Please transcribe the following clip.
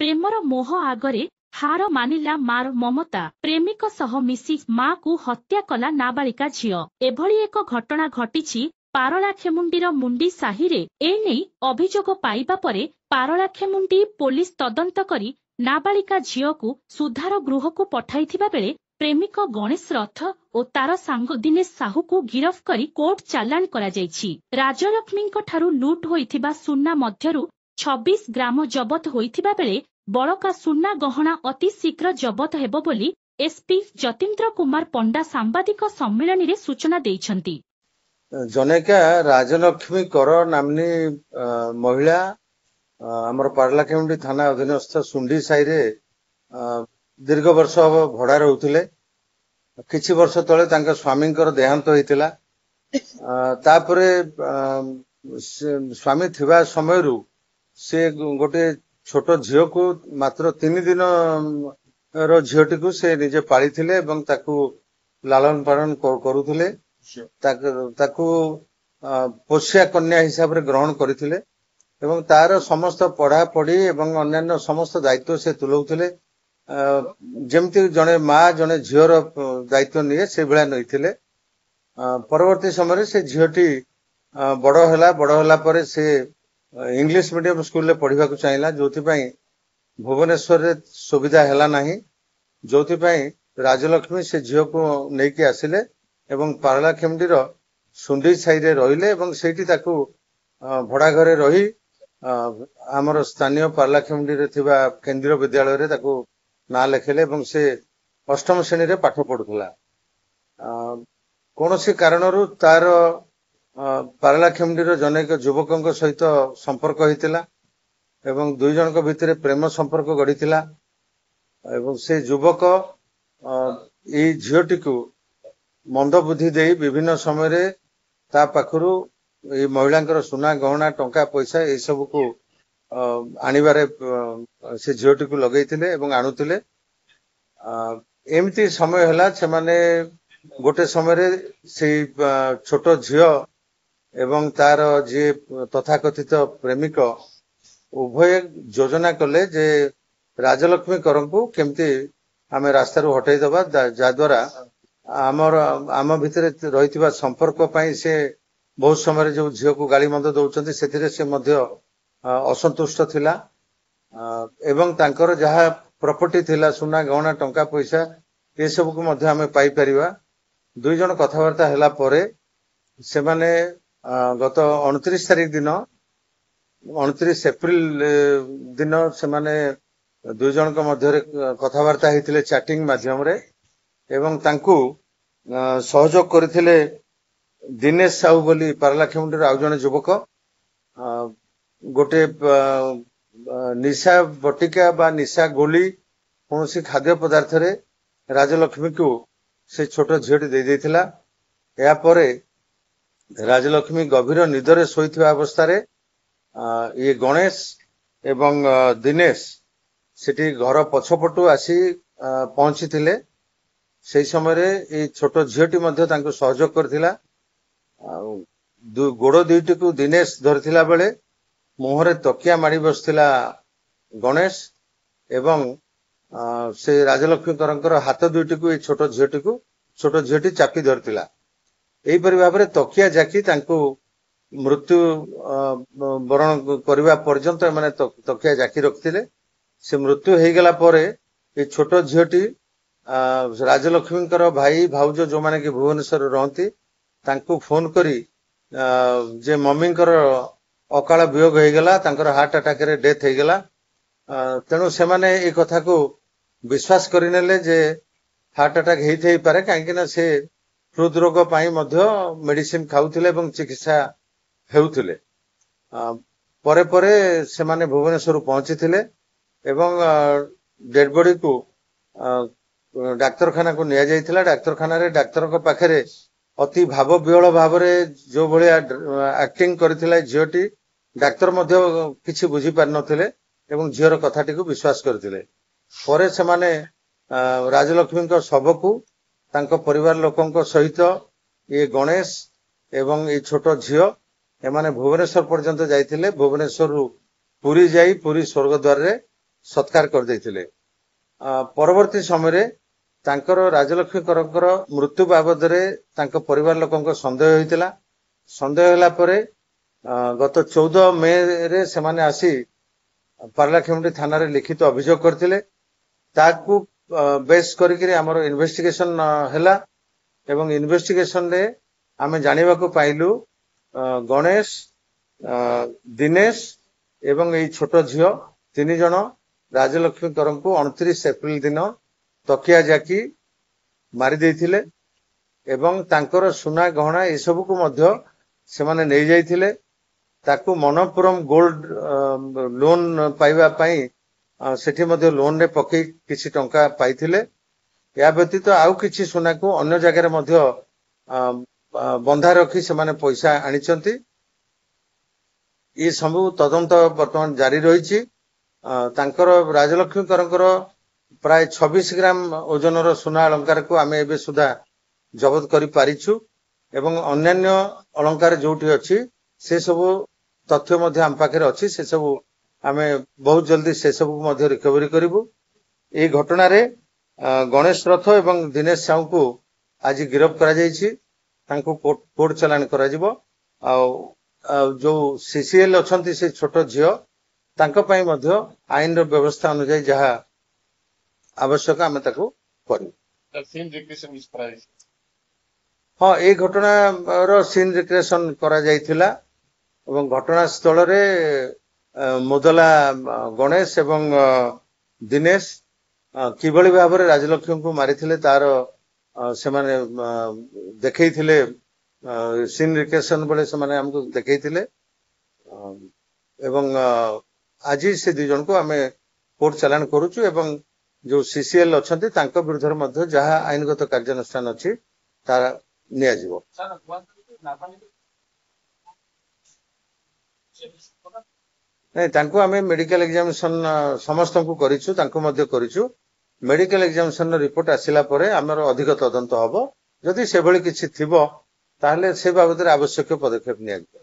Premiere मोह आगरे हार मानिला मार ममता प्रेमिक सह मिसी माँ को हत्या कला नाबालिका झियो। एभली एक घटना घटिछि पारलाखेमुंडीर मुंडी साहिरे। एने अभियोग पाइबा परे पारलाखेमुंडी पुलिस तदंत करी नाबालिका झियो को सुधार गृह को पठाइथिबा बेले प्रेमिक गणेश रथ और तार सांग दिनेश साहू को गिरफ करी कोर्ट चालान करा जायछि। राजलक्ष्मीଙ୍କ ଠାରୁ लुट होइथिबा सुन्ना मध्यरु 26 ग्राम जबत होइथिबा बेले बळका सुन्ना गहना अति शीघ्र जबत हेबो बोली एसपी जतीन्द्र कुमार पंडा सांबादिक सम्मेलन रे सूचना दैछन्ति। जनेका राजलक्ष्मी कर नामनी महिला आमर पारलाखेमुंडी थाना अधीनस्थ सुंडी साई रे दीर्घ वर्ष भड़ा रोते। किछि वर्ष तले तांका स्वामींकर देहांत होइतिला। तापरे स्वामी थिबा समयरु से गोटे छोट झियो को मात्र 3 दिन रो झियोटी को से निजे पाली थिले एवं ताकू लालन पालन करुथिले। ताकू पोष्या कन्या हिसाब रे ग्रहण करिथिले एवं तार समस्त पढ़ा पढ़ी एवं अन्यान्य समस्त दायित्व से तुलौथिले। जमती जने माँ जने झीवर दायित्व निये से भला नइथिले। परवर्ती समय से झीटी बड़ होला परे से इंग्लिश मीडियम स्कूल रे पढ़िबा को चाहिला, जोथि पई भुवनेश्वर रे सुविधा हैला नाही। जोथि पई राजलक्ष्मी से झील को नेकी आसिले एवं पारलाखेमुंडी रो सुंडी साई रे रहिले एवं सेठी ताकू भड़ा घरे रही आमर स्थानीय पारलाखेमुंडी रे थिबा केंद्रीय विद्यालय रे ताकू ना लेखेले एवं से 8म श्रेणी रे पाठ पढ़ुथला। कौन सी कारणरू तार पारलाखेमुंडी जनेक युवकों सहित संपर्क होइतिला एवं दुई जनक भितर प्रेम संपर्क गढ़िथिला एवं से युवक ए झीटी को मंद बुद्धि दे विभिन्न समय रे ता पाखरु ए महिलांकर सुना गहना टंका पैसा ए सब को आनिबारे से झीटी को लगेइथिले एवं आणुथिले। एमती समय हला से माने गोटे समय रे से छोट झियो एवं तार जे तथाकथित प्रेमिक उभय योजना कले जे राजलक्ष्मी करंकु केमती आमे रास्ता रो हटाई दबा जा द्वारा आम भितर रहिथिबा संपर्क पई से बहुत समय जो झियो को गाली मंद दउचंती सेथिरे से मध्य असंतुष्ट थिला एवं तांकर जहा प्रॉपर्टी थिला सुना गहना टंका पैसा ए सब को मध्य आमे पाई परिबा। दुई जन कथावार्ता हैला परे से माने गत 29 तारिख दिन 29 एप्रिल दिन से माने दुई जन को मध्य कथावार्ता हेतिले चैटिंग माध्यम रे एवं तांकू सहयोग करथिले दिनेश साहू बोली पारलाखेमुंडी आउ जने युवक गोटे निशा बटिका बा निशा गोली कौन सी खाद्य पदार्थ रे राजलक्ष्मी को से छोट झीटी दे देथिला। या परे राजलक्ष्मी गभीर निदरे सोईथिबा अवस्था रे ये गणेश एवं दिनेश सेठी घर पछपटू आसी पहुंची थिले। से समय रे ये छोट झीटी मध्य तांको सहयोग करथिला। गोड़ दुईटी को दिनेश धरथिला बेले मुहरे तकिया माड़ी बसथिला गणेश एवं से राजलक्ष्मी करंकर हाथ दुईटी को छोट झीटी चापी धरथिला। एही परि भाबरे तकिया जाकी तांको मृत्यु वरण करबा पर्यंत माने तकिया जाकी रखथिले। से मृत्यु हेई गेला परे ए छोट झीटी राजलक्ष्मीकर भाई भाउज जो माने कि भुवनेश्वर रहंती तांको फोन करी जे मम्मीकर अकाल वियोग हो गला, तांकर हार्ट अटैक रे डेथ हो गला। तेणु से माने ए कथा को विश्वास करिनेले जे हार्ट अटैक हेई पारे काहेकि से हृदरोग पाई मध्य मेडिसिन खाउथिले एवं चिकित्सा हेउथिले। परे परे से माने भुवनेश्वर पहुंचीथिले एवं डेड बॉडी को डाक्तरखाना को निया जाइथिला। डाक्तरखाना रे डाक्तर को पाखरे अति भाव विहल भाव जो भाया एक्टिंग करथिला झीटी डाक्तर मध्य किछि बुझी पार नथिले एवं झीर कथाटी को विश्वास करथिले। परे से माने राजलक्ष्मी को शव को तांको परिवार लोकंक सहित ये गणेश एवं ये छोट झील एमाने भुवनेश्वर पर्यंत जाइथिले। भुवनेश्वर पुरी जाई पुरी स्वर्गद्वार रे ସତ୍କାର କରିଦେଇଥିଲେ। ପରବର୍ତ୍ତୀ ସମୟରେ ତାଙ୍କର ରାଜଲକ୍ଷ୍ମୀକରଙ୍କର ମୃତ୍ୟୁ ବାବଦରେ ତାଙ୍କ ପରିବାର ଲୋକଙ୍କ ସନ୍ଦେହ ହୋଇଥିଲା। ସନ୍ଦେହ ହେଲା ପରେ ଗତ 14 ମେରେ ସେମାନେ ଆସି ପାରଳାଖେମୁଣ୍ଡି ଥାନାରେ ଲିଖିତ ଅଭିଯୋଗ କରିଥିଲେ। ତାକୁ ବେସ୍ କରିକିରି ଆମର ଇନଭେଷ୍ଟିଗେସନ ହେଲା ଏବଂ ଇନଭେଷ୍ଟିଗେସନରେ ଆମେ ଜାଣିବାକୁ ପାଇଲୁ ଗଣେଶ, ଦିନେଶ ଏବଂ ଏଇ ଛୋଟ ଝିଅ 3 ଜଣ ରାଜଲକ୍ଷ୍ମୀକରଙ୍କୁ 29 ଏପ୍ରିଲ ଦିନ ତକିଆ ଜାକି ମାରି ଦେଇଥିଲେ ଏବଂ ତାଙ୍କର ସୁନା ଗହଣା ଏସବୁକୁ ମଧ୍ୟ ସେମାନେ ନେଇଯାଇଥିଲେ। ତାକୁ ମନପୁରମ ଗୋଲ୍ଡ ଲୋନ ପାଇବା ପାଇଁ ସେଠି ମଧ୍ୟ ଲୋନରେ ପକେଇ କିଛି ଟଙ୍କା ପାଇଥିଲେ। ଏହା ବ୍ୟତୀତ ଆଉ କିଛି ସୁନାକୁ ଅନ୍ୟ ଜାଗାରେ ମଧ୍ୟ ବନ୍ଧା ରଖି ସେମାନେ ପଇସା ଆଣିଛନ୍ତି। ଏ ସବୁ ତଦନ୍ତ ବର୍ତ୍ତମାନ ଜାରି ରହିଛି। ତାଙ୍କର ରାଜଲକ୍ଷ୍ମୀକରଙ୍କର ପ୍ରାୟ 26 ଗ୍ରାମ ଓଜନର ସୁନା ଅଳଙ୍କାରକୁ ଆମେ ଏବେ ସୁଦ୍ଧା ଜବତ କରିପାରିଛୁ ଏବଂ ଅନ୍ୟାନ୍ୟ ଅଳଙ୍କାର ଯୋଉଠି ଅଛି ସେ ସବୁ ତଥ୍ୟ ମଧ୍ୟ ଆମ ପାଖରେ ଅଛି। ସେ ସବୁ ଆମେ ବହୁତ ଜଲ୍ଦି ସେ ସବୁକୁ ମଧ୍ୟ ରିକଭରି କରିବୁ। ଏହି ଘଟଣାରେ ଗଣେଶ ରଥ ଏବଂ ଦିନେଶ ସାହୁଙ୍କୁ ଆଜି ଗିରଫ କରାଯାଇଛି। ତାଙ୍କୁ କୋର୍ଟ ଚାଲାଣ କରାଯିବ। ଆଉ ଯୋଉ ସିସିଏଲ ଅଛନ୍ତି ସେ ଛୋଟ ଝିଅ ତାଙ୍କ ପାଇଁ ମଧ୍ୟ ଆଇନର ବ୍ୟବସ୍ଥା ଅନୁଯାୟୀ ଯାହା ଆବଶ୍ୟକ ଆମେ ତାକୁ କରିବୁ। ହଁ, ଏଇ ଘଟଣାର ସିନ୍ ରିକ୍ରିଏସନ କରାଯାଇଥିଲା ଏବଂ ଘଟଣାସ୍ଥଳରେ ମୁଦଲା ଗଣେଶ ଏବଂ ଦିନେଶ କିଭଳି ଭାବରେ ରାଜଲକ୍ଷ୍ମୀଙ୍କୁ ମାରିଥିଲେ ତାର ସେମାନେ ଦେଖେଇଥିଲେ। ସିନ୍ ରିକ୍ରିଏସନ ବେଳେ ସେମାନେ ଆମକୁ ଦେଖେଇଥିଲେ ଏବଂ ଆଜି ସେ 2 ଜଣଙ୍କୁ ଆମେ କୋର୍ଟ ଚାଲାଣ କରୁଛୁ ଏବଂ ଯୋଉ ସିସିଏଲ ଅଛନ୍ତି ତାଙ୍କ ବିରୁଦ୍ଧରେ ମଧ୍ୟ ଯାହା ଆଇନଗତ କାର୍ଯ୍ୟାନୁଷ୍ଠାନ ଅଛି ତାହା ନିଆଯିବ। ନାଇଁ, ତାଙ୍କୁ ଆମେ ମେଡିକାଲ ଏକ୍ସାମିନେସନ ସମସ୍ତଙ୍କୁ କରିଛୁ, ତାଙ୍କୁ ମଧ୍ୟ କରିଛୁ। ମେଡିକାଲ ଏକ୍ସାମିନେସନ ରିପୋର୍ଟ ଆସିଲା ପରେ ଆମର ଅଧିକ ତଦନ୍ତ ହବ। ଯଦି ସେଭଳି କିଛି ଥିବ ତାହେଲେ ସେ ବାବଦରେ ଆବଶ୍ୟକ ପଦକ୍ଷେପ ନିଆଯିବ।